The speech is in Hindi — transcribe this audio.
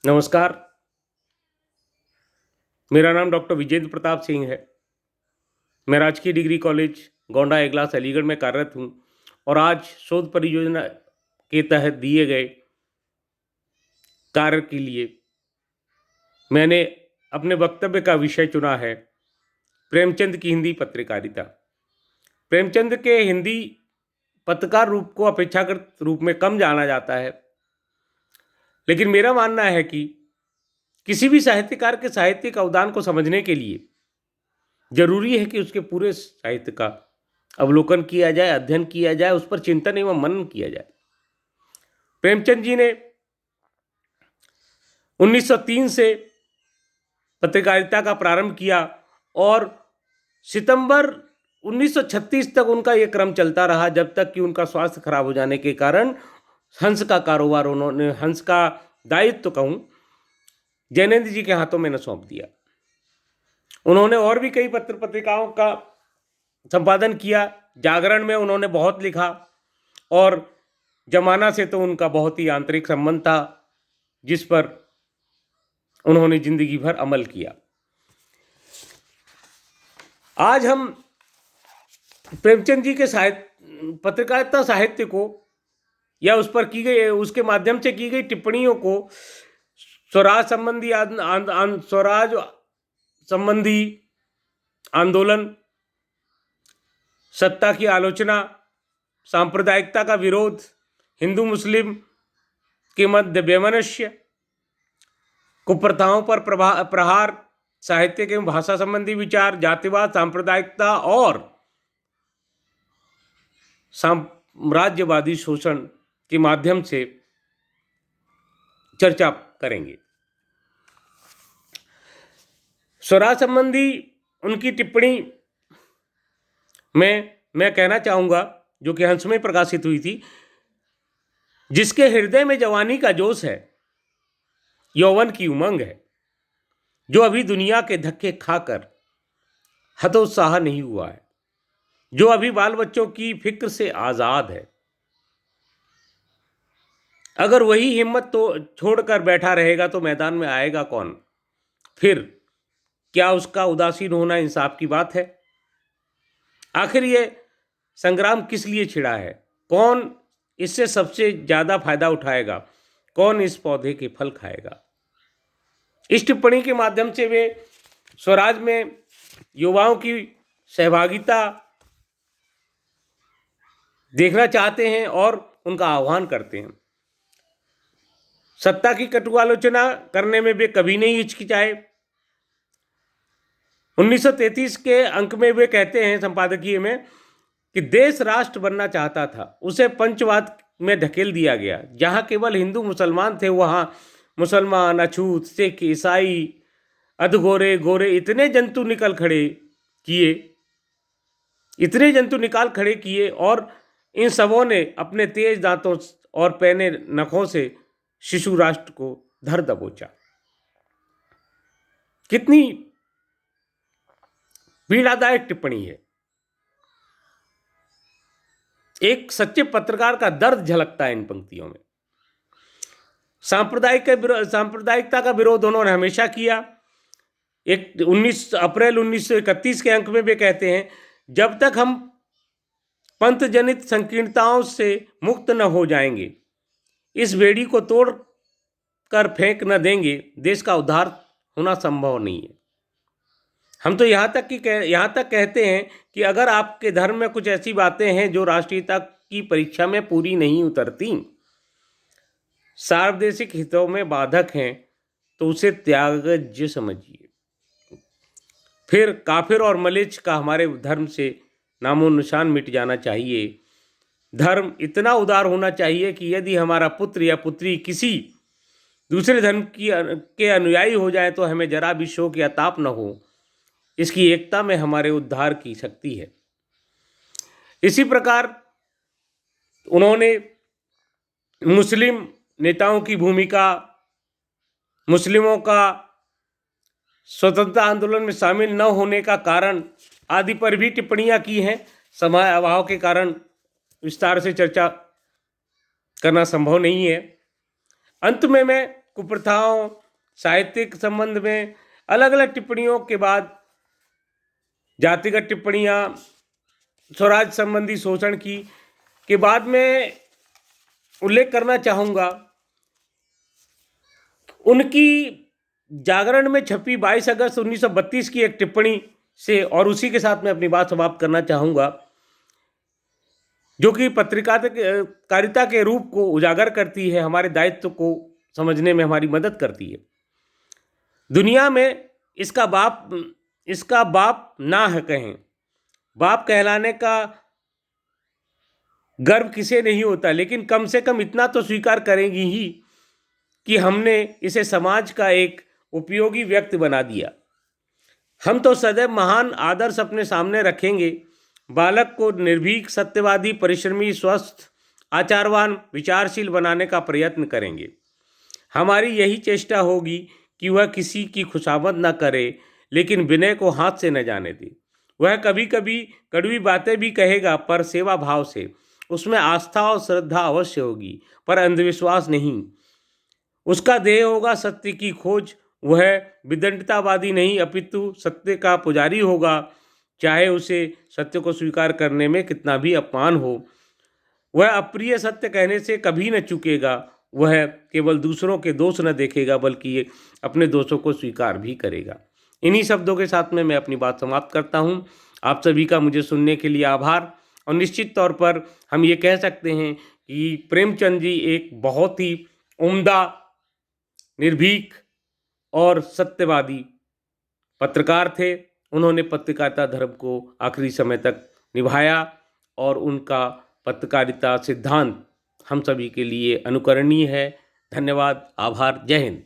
नमस्कार। मेरा नाम डॉक्टर विजेंद्र प्रताप सिंह है। मैं राजकीय डिग्री कॉलेज गोंडा एगलास अलीगढ़ में कार्यरत हूँ और आज शोध परियोजना के तहत दिए गए कार्य के लिए मैंने अपने वक्तव्य का विषय चुना है प्रेमचंद की हिंदी पत्रकारिता। प्रेमचंद के हिंदी पत्रकार रूप को अपेक्षाकृत रूप में कम जाना जाता है, लेकिन मेरा मानना है कि किसी भी साहित्यकार के साहित्यिक अवदान को समझने के लिए जरूरी है कि उसके पूरे साहित्य का अवलोकन किया जाए, अध्ययन किया जाए, उस पर चिंतन एवं मनन किया जाए। प्रेमचंद जी ने 1903 से पत्रकारिता का प्रारंभ किया और सितंबर 1936 तक उनका यह क्रम चलता रहा, जब तक कि उनका स्वास्थ्य खराब हो जाने के कारण हंस का कारोबार उन्होंने, हंस का दायित्व तो कहूँ, जैनेन्द्र जी के हाथों में न सौंप दिया। उन्होंने और भी कई पत्र पत्रिकाओं का संपादन किया। जागरण में उन्होंने बहुत लिखा और जमाना से तो उनका बहुत ही आंतरिक संबंध था, जिस पर उन्होंने जिंदगी भर अमल किया। आज हम प्रेमचंद जी के पत्रकारिता साहित्य को या उस पर की गई, उसके माध्यम से की गई टिप्पणियों को, स्वराज संबंधी स्वराज संबंधी आंदोलन, सत्ता की आलोचना, सांप्रदायिकता का विरोध, हिंदू मुस्लिम के मध्य वैमनस्य, कुप्रथाओं पर प्रहार, साहित्य एवं भाषा संबंधी विचार, जातिवाद, सांप्रदायिकता और साम्राज्यवादी शोषण के माध्यम से चर्चा करेंगे। स्वराज संबंधी उनकी टिप्पणी में मैं कहना चाहूंगा, जो कि हंस में प्रकाशित हुई थी, जिसके हृदय में जवानी का जोश है, यौवन की उमंग है, जो अभी दुनिया के धक्के खाकर हतोत्साह नहीं हुआ है, जो अभी बाल बच्चों की फिक्र से आजाद है, अगर वही हिम्मत तो छोड़कर बैठा रहेगा तो मैदान में आएगा कौन? फिर क्या उसका उदासीन होना इंसाफ की बात है? आखिर ये संग्राम किस लिए छिड़ा है? कौन इससे सबसे ज्यादा फायदा उठाएगा? कौन इस पौधे के फल खाएगा? इस टिप्पणी के माध्यम से वे स्वराज में युवाओं की सहभागिता देखना चाहते हैं और उनका आह्वान करते हैं। सत्ता की कटु आलोचना करने में वे कभी नहीं हिचकिचाए। 1933 के अंक में वे कहते हैं संपादकीय में कि देश राष्ट्र बनना चाहता था, उसे पंचवाद में ढकेल दिया गया। जहां केवल हिंदू मुसलमान थे, वहां मुसलमान, अछूत, सिख, ईसाई, अधगोरे, गोरे इतने जंतु निकाल खड़े किए और इन सबों ने अपने तेज दांतों और पैने नखों से शिशु राष्ट्र को धर दबोचा। कितनी पीड़ादायक टिप्पणी है। एक सच्चे पत्रकार का दर्द झलकता है इन पंक्तियों में। सांप्रदायिकता का विरोध उन्होंने हमेशा किया। 19 अप्रैल 1931 के अंक में वे कहते हैं, जब तक हम पंथ जनित संकीर्णताओं से मुक्त न हो जाएंगे, इस बेड़ी को तोड़ कर फेंक न देंगे, देश का उद्धार होना संभव नहीं है। हम तो यहाँ तक कहते हैं कि अगर आपके धर्म में कुछ ऐसी बातें हैं जो राष्ट्रीयता की परीक्षा में पूरी नहीं उतरती, सार्वदेशिक हितों में बाधक हैं, तो उसे त्याज्य समझिए। फिर काफिर और मलेच्छ का हमारे धर्म से नामो निशान मिट जाना चाहिए। धर्म इतना उदार होना चाहिए कि यदि हमारा पुत्र या पुत्री किसी दूसरे धर्म के अनुयायी हो जाए तो हमें जरा भी शोक या ताप न हो। इसकी एकता में हमारे उद्धार की शक्ति है। इसी प्रकार उन्होंने मुस्लिम नेताओं की भूमिका, मुस्लिमों का स्वतंत्रता आंदोलन में शामिल न होने का कारण आदि पर भी टिप्पणियां की हैं। समय अभाव के कारण विस्तार से चर्चा करना संभव नहीं है। अंत में मैं कुप्रथाओं, साहित्यिक संबंध में अलग अलग टिप्पणियों के बाद जातिगत टिप्पणियाँ, स्वराज संबंधी शोषण की के बाद में उल्लेख करना चाहूँगा उनकी जागरण में छपी 22 अगस्त 1932 की एक टिप्पणी से, और उसी के साथ मैं अपनी बात समाप्त करना चाहूँगा, जो कि पत्रकारिता के रूप को उजागर करती है, हमारे दायित्व को समझने में हमारी मदद करती है। दुनिया में इसका बाप ना है कहें, बाप कहलाने का गर्व किसे नहीं होता, लेकिन कम से कम इतना तो स्वीकार करेंगी ही कि हमने इसे समाज का एक उपयोगी व्यक्ति बना दिया। हम तो सदैव महान आदर्श अपने सामने रखेंगे, बालक को निर्भीक, सत्यवादी, परिश्रमी, स्वस्थ, आचारवान, विचारशील बनाने का प्रयत्न करेंगे। हमारी यही चेष्टा होगी कि वह किसी की खुशामद न करे, लेकिन विनय को हाथ से न जाने दे। वह कभी कभी कड़वी बातें भी कहेगा, पर सेवा भाव से। उसमें आस्था और श्रद्धा अवश्य होगी, पर अंधविश्वास नहीं। उसका ध्येय होगा सत्य की खोज। वह विदंडतावादी नहीं, अपितु सत्य का पुजारी होगा, चाहे उसे सत्य को स्वीकार करने में कितना भी अपमान हो। वह अप्रिय सत्य कहने से कभी न चूकेगा। वह केवल दूसरों के दोष न देखेगा, बल्कि अपने दोषों को स्वीकार भी करेगा। इन्हीं शब्दों के साथ में मैं अपनी बात समाप्त करता हूँ। आप सभी का मुझे सुनने के लिए आभार। और निश्चित तौर पर हम ये कह सकते हैं कि प्रेमचंद जी एक बहुत ही उम्दा, निर्भीक और सत्यवादी पत्रकार थे। उन्होंने पत्रकारिता धर्म को आखिरी समय तक निभाया, और उनका पत्रकारिता सिद्धांत हम सभी के लिए अनुकरणीय है। धन्यवाद, आभार, जय हिंद।